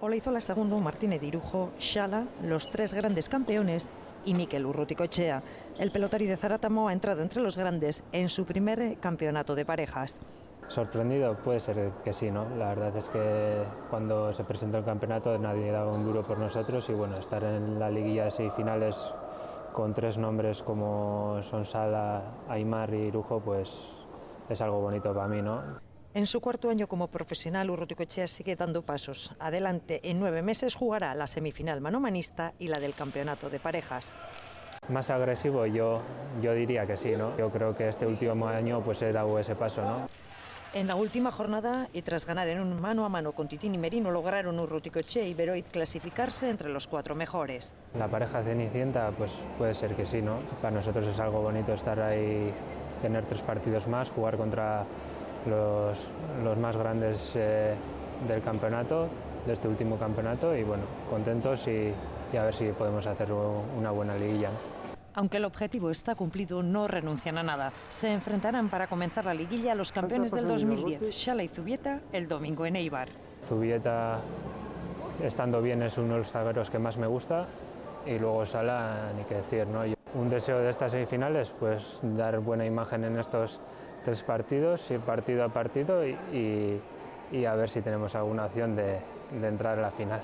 Olaizola II, Martínez Irujo, Xala, los tres grandes campeones y Mikel Urrutikoetxea. El pelotari de Zaratamo ha entrado entre los grandes en su primer campeonato de parejas. Sorprendido puede ser que sí, ¿no? La verdad es que cuando se presentó el campeonato nadie daba un duro por nosotros y bueno, estar en la liguilla de semifinales con tres nombres como son Xala, Aimar y Irujo, pues es algo bonito para mí, ¿no? En su cuarto año como profesional, Urrutikoetxea sigue dando pasos. Adelante, en 9 meses jugará la semifinal manomanista y la del campeonato de parejas. Más agresivo yo diría que sí, ¿no? Yo creo que este último año pues he dado ese paso, ¿no? En la última jornada, y tras ganar en un mano a mano con Titín y Merino, lograron Urrutikoetxea y Beroit clasificarse entre los 4 mejores. La pareja Cenicienta, pues puede ser que sí, ¿no? Para nosotros es algo bonito estar ahí, tener 3 partidos más, jugar contra los más grandes del campeonato, de este último campeonato, y bueno, contentos y a ver si podemos hacer una buena liguilla, ¿no? Aunque el objetivo está cumplido, no renuncian a nada. Se enfrentarán para comenzar la liguilla a los campeones del 2010, Xala y Zubieta, el domingo en Eibar. Zubieta, estando bien, es uno de los zagueros que más me gusta, y luego Xala, ni que decir, ¿no? Un deseo de estas semifinales, pues dar buena imagen en estos 3 partidos, ir partido a partido y a ver si tenemos alguna opción de entrar a la final.